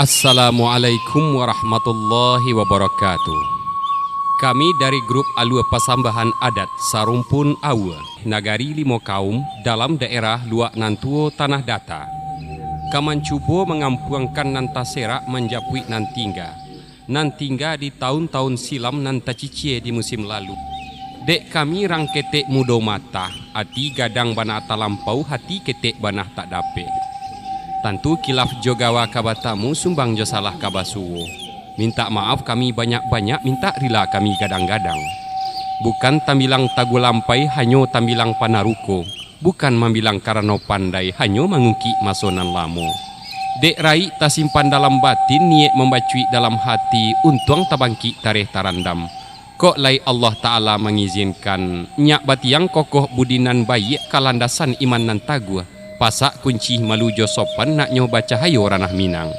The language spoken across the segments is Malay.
Assalamualaikum warahmatullahi wabarakatuh. Kami dari grup Alua Pasambahan Adat Sarumpun Awa, Nagari Limo Kaum dalam daerah Luak Nantuo Tanah Data. Kaman cuba mengampuangkan nanta serak menjapui nantingga di tahun-tahun silam nanta cicie di musim lalu. Dek kami rang ketek mudo mata, hati gadang banah talampau, hati ketek banah tak dapet. Tentu kilaf jogawa kabatamu sumbang jo salah kabasuwo. Minta maaf kami banyak-banyak, minta rila kami gadang-gadang. Bukan tambilang tagu lampai, hanyo tambilang panaruko. Bukan mambilang karano pandai, hanyo mengungki masonan lamo. Dek rai tak simpan dalam batin, niat membacui dalam hati, untuang tabangki tareh tarandam. Kok lai Allah Ta'ala mengizinkan, nyak batiang kokoh budinan bayi kalandasan iman nan tagu. Pasak kunci malujo sopan nak nyo baca hayo ranah Minang.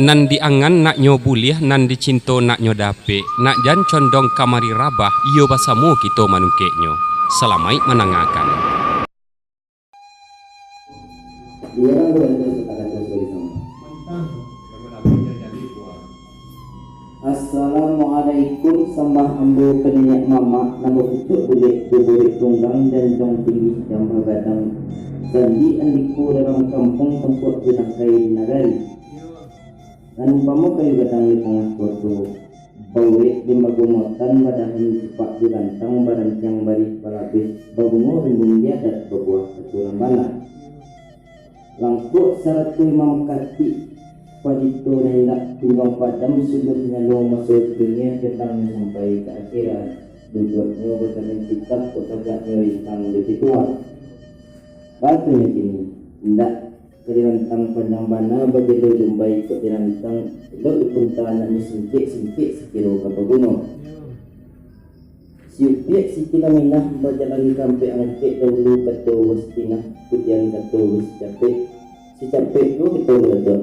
Nan diangan nak nyo bulih, nan dicinto nak nyo dape, nak jan condong kamari rabah, iyo basamu kito manungkeknyo. Selamai menangakan. Assalamualaikum sembah ambo keniak mama nama pucuk bulik bulik tunggang dan jong tinggi yang bergadang sandi andiku dalam kampung tempat jenangkai di nagari. Dan umpama kayu gadang di tengah koto bawe di bagumotan badahin cepat dirantang barancang bari balabis bagungo rimbung dia dat berbuah keturunan bala. Langkuk satu imam kati Padito na hilak timbang padam sudut nyalong masuk dunia ketangnya sampai ke akhirat. Duduknya berkandang kitab kok tagaknya rintang di tituan. Batunya kini tidak kerintang panjang bana bajelo jumpai ikut dirantang ikut dipunta anaknya singkik sekilo kapal gunung. Siupiak sikila minah berjalan di kampe angkek dahulu kato wastinah kudian kato was capek. Si capek itu kita belajar.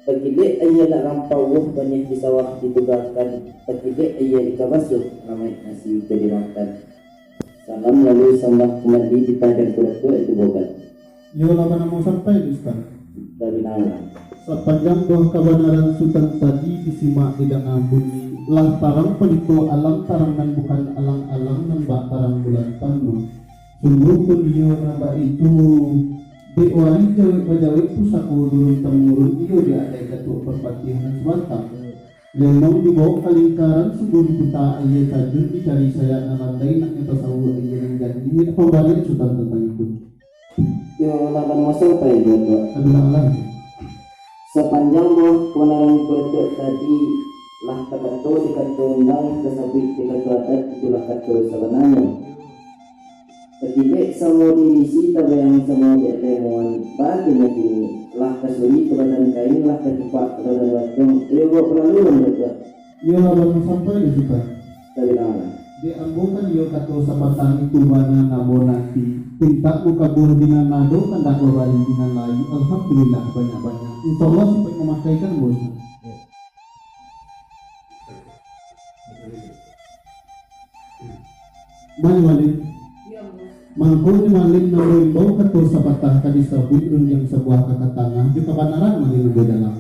Takidek ayah nak rampau banyak di sawah ditugarkan. Takidek ayah di kabasuh ramai nasi kedimakan. Salam lalu sambah kembali kita dan kura-kura itu bogat. Yo laban mau sampai Ustaz. Dari nala. Sepanjang buah kebenaran sultan tadi disimak di dalam bunyi lah tarang peniko alam tarangan bukan alang-alang nembak tarang bulan penuh. Sungguh pun yo nambah itu Wali jawab pusaku dulu temurun iyo diadai ketua perpatihan sebatang. Lemong dibawa ke lingkaran sungguh diputa ayah tajun dicari saya nalandai nak nyata sawu ayah yang janji apa balik sultan tentang itu. Yo laban masa apa ya dua? Bilang lagi. Sepanjang buah kebenaran kura tadi lah kakato dikato undang kesabit dikato adat itulah kato sebenarnya. Ketika semua diisi tabayang semua dilemuan baginya kini lah kasuri kebadan kain lah ketupak kebadan wajong iyo perlalu menjaga Iyo laban sampai di situ. Tapi nama diambukan iyo kato sabatang itu bana nabo nanti tinta muka kabur dinan nado kandak berbalik dinan layu. Alhamdulillah banyak-banyak. Insyaallah sampai memakaikan bos. Mali Mangkul malin na limbaw kato sa patah kadisabit yang sebuah kakatangan di kabanaran malin na dalang.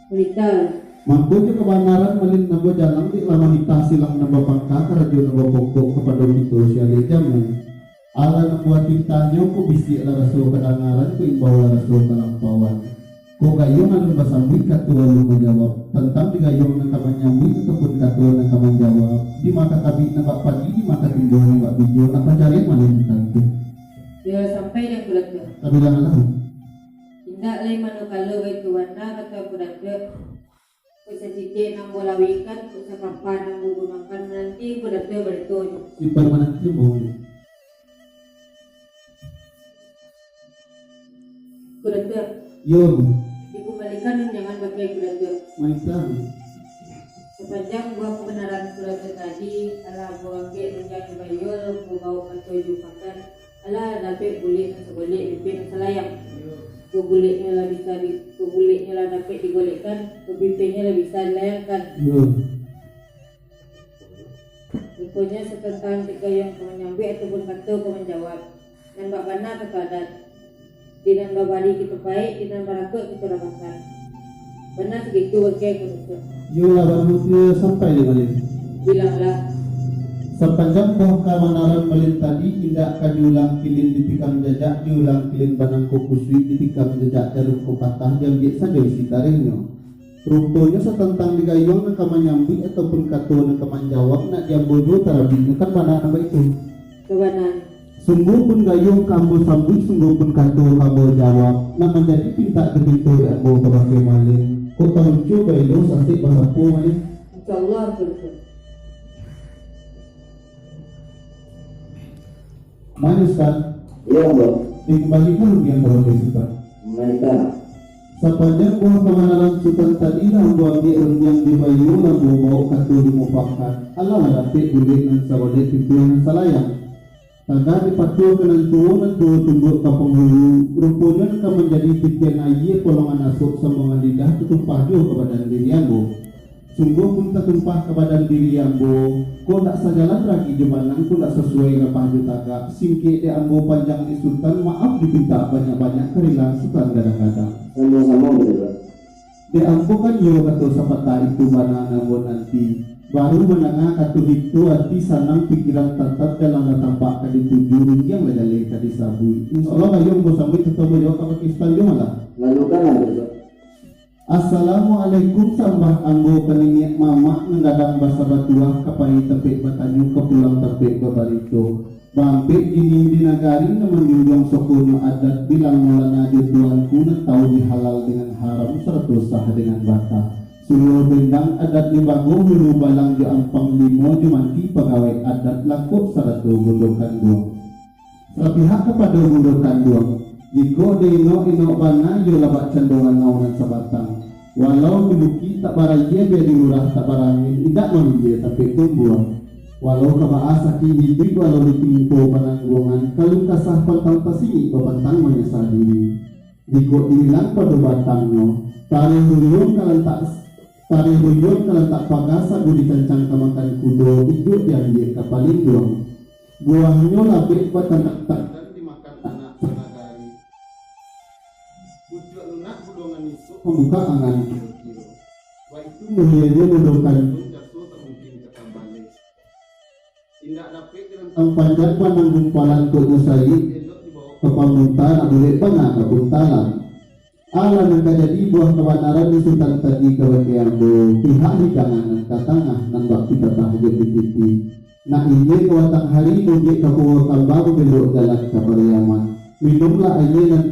Ulitan. Mangkul di kabanaran malin na dalang di lamanita silang na bapangka karadyo na bapokok kepada itu siya jamu. Ala na buat tintanyo ko bisi ala rasul kadangaran ko imbaw ala rasul kalampawan. Ko gayong alun basambit katua lu menjawab tentang digayong ng kamanyambit ataupun katua ng kamanjawab di mata tabi na bak pagi di mata timbul ng bak video apa cari malin itu. Dia sampai yang kulat tu. Tapi jangan tahu. Tidak lain mana kalau itu warna kata kulat tu. Kusa cici nang bolawikan, kusa kapan nang gunakan nanti kulat tu bertuju. Simpan mana timbul. Kulat tu. Yo. Dikembalikan jangan pakai kulat tu. Mainkan. Sepanjang buah kebenaran kulat tu tadi, ala buah ke menjadi bayul, bau ketujuh pakan. Ala dapat boleh seboleh bipin selayang. Kegulitnya lah bisa kegulitnya lah dapat digolekkan, kebipinnya lah bisa dilayangkan. Rupanya setentang tiga yang kau menyambut ataupun kata kau menjawab. Dan bak bana kata adat. Tidak babari kita baik, tidak barakut kita dapatkan. Benar segitu bagai kudu. Yo lawan mutia sampai di malin. Bilanglah. Sepanjang buah kamanaran malin tadi tindak diulang kilin ditikam jajak diulang kilin banang kusui ditikam jajak jarum patah yang biasa saja isi taringnya. Rupanya setentang digayung nak kamanyambi ataupun kato nak kamanjawab nak diambodo tarabingnya kan mana nama itu. Kebenaran. Sungguh pun gayung kamu sambut, sungguh pun kato kamu jawab. Nak menjadi pinta begitu dan bawa kebagai malin. Kau tahu cuba itu sasik bahasa pu malin. InsyaAllah betul. Mana Ustaz? Ya Allah. Dikembalikan yang berapa Ustaz? Mereka Sepanjang buah kebenaran Sultan tadi lah buah dia yang dibayu lah bawa kato dimufakat. Allah lah dapat boleh dengan sawadik itu yang salayang. Tanda dipatuh dengan tuh tunduk ke penghulu. Rupanya akan menjadi pikiran ayah kolongan asuk sambungan lidah tertumpah juga kepada diri ambo. Sungguh pun tertumpah kepada diri ambo. Kau tak sajalah lagi jebanan, kau tak sesuai rapah jutagak. Singkit di ambo panjang di Sultan, maaf dipinta banyak-banyak kerilang Sultan kadang-kadang. sama-sama betul. Di ambo kan yo kata sapata itu mana ambo nanti. Baru menengah kata itu arti sanang pikiran tetap dalam tampak kali tujuh yang ledale kali sabui. InsyaAllah kayo mo sambil ketemu jawab apa kistan yo malah. Lalu kan betul. Assalamualaikum sambah ambo kanini mama ngadang basa batuah kapai tepek batanyu kepulang tepek babarito. Bampik ini di nagari na menjunjung sokonyo adat bilang mulana tuanku na tahu dihalal dengan haram serta sah dengan bata. Suruh bendang adat ni bago hulu balang di ampang limo jumanti pegawai adat lakuk serta gundokan duang. Sepihak kepada gundokan duang. Jika ino bana yo labat cendongan naunan sabatang. Walau dibuki tak barang dia biar dilurah tak barangin tidak dia tapi tumbuh. Walau kebaas sakit hidup walau ditimpo penanggungan kalau kasah pantang tasini bapantang menyesal diri. Jika dihilang pada batangnya tarikh huyung kalau tak pagasa budi cancang kemakan kudo hidup yang dia kapalin doang. Buahnya lapik batang tak dimakan anak sanagari. Bujuk lunak budongan isu membuka angan kiro-kiro. Wah itu mulianya mendokan jatuh tak mungkin kembali. Tindak dapat dengan panjang panang gumpalan ke usai ke pamuntan nak boleh panah ke puntalan. Alam yang jadi buah kebenaran di Sultan tadi kewakiambo pihak hidangan dan katangah nambak kita tahajud di titi. Nak ini kewatang hari mujik kapuwa kambang belok jalan ke Pariaman. Minumlah air dan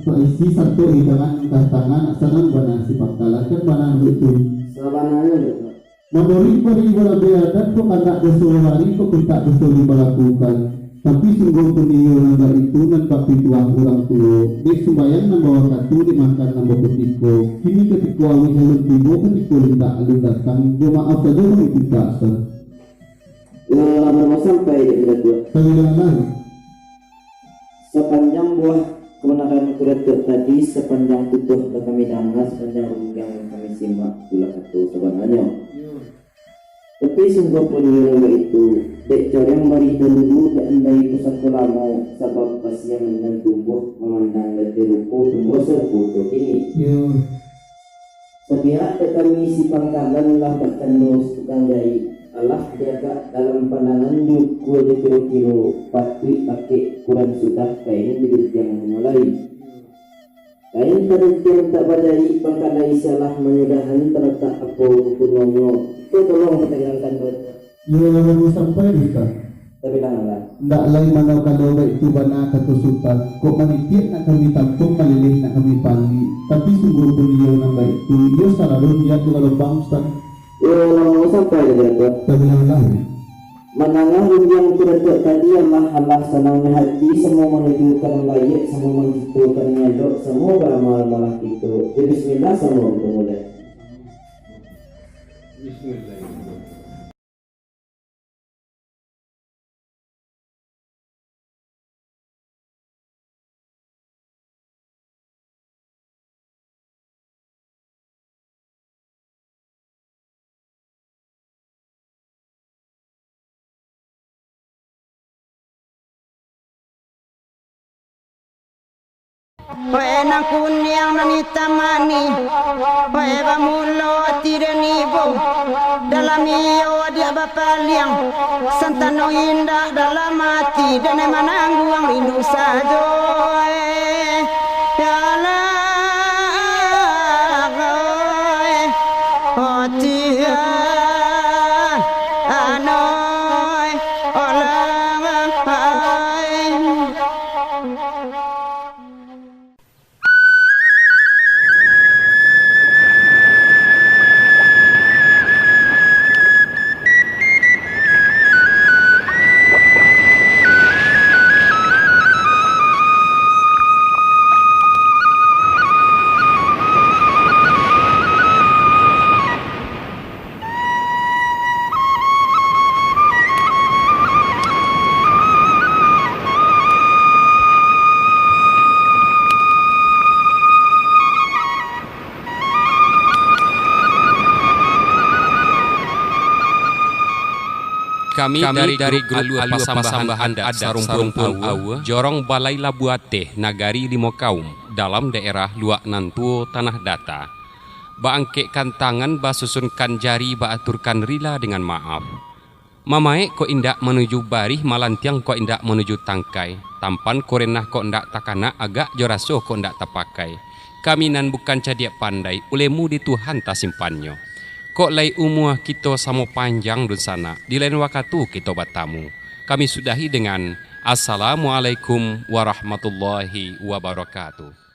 terisi satu hidangan katangan asalan bana si pangkalan kan bana itu. Sabananya betul. Memberi beribadah adat kok anak desulari kok minta desul dilakukan. Tapi sungguh peniyo nanda itu nampak pituah orang tua. Dia sembayang membawa katu dimakan nambah petiko. Kini ketika awin halun tibo ketika lindak alun datang. Dia maaf saja kami tidak sah. Lama sampai di kedua. Panggilan Sepanjang buah kebenaran kuda tadi, sepanjang tutuh kami dangas, sepanjang runggang kami simak pula kata sebenarnya. Tapi sungguh pun itu dek coreng bari dulu dan andai pusat lama sebab pasian dengan tumbuh memandang dari ruko tumbuh serbuto ini. Sepihak kami si pangkalan lah bertandus tukang jahit. Allah jaga dalam pandangan ku di kiro-kiro pasti pakai kurang sudah kain jadi jangan mulai. Kain terjun tak berdari pangkalai salah menyudahan terletak apa punonyo. Itu tolong ketegangan betul. Yo sampai kita. Tapi lah. Ndak lain mana kalau baik itu bana kata sultan. Kok manitiak nak kami tampung malilih nak kami pali. Tapi sungguh pun dia nak baik itu. Dia selalu dia tu kalau bang ustaz. Lama sampai di kedua. Terbilang Menangah yang kedua tadi Allah Allah senang hati semua menunjukkan baik, semua menunjukkan nyadok, semua beramal malah itu. Jadi bismillah semua kita mulai. Bismillah. Oe nang kunyang nanita mani Oe bamulo atirenibo Dalam iyo dia bapaliang Santano indah dalam hati Dan manangguang rindu saja Ya Allah Oh Tuhan Anoy Olang Kami dari grup Alua Pasambahan Adat Sarumpun Awa, Jorong Balai Labuate, Nagari Limo Kaum, dalam daerah Luak Nantuo Tanah Data. Baangkekkan tangan, basusunkan jari, baaturkan rila dengan maaf. Mamae ko indak menuju barih, malantiang ko indak menuju tangkai. Tampan korenah ko indak takana, agak joraso ko indak tapakai. Kami nan bukan cadiak pandai, ulemu di Tuhan ta simpanyo. Kok lai umuah kita samo panjang dun sana, di lain waktu kita bertamu. Kami sudahi dengan Assalamualaikum warahmatullahi wabarakatuh.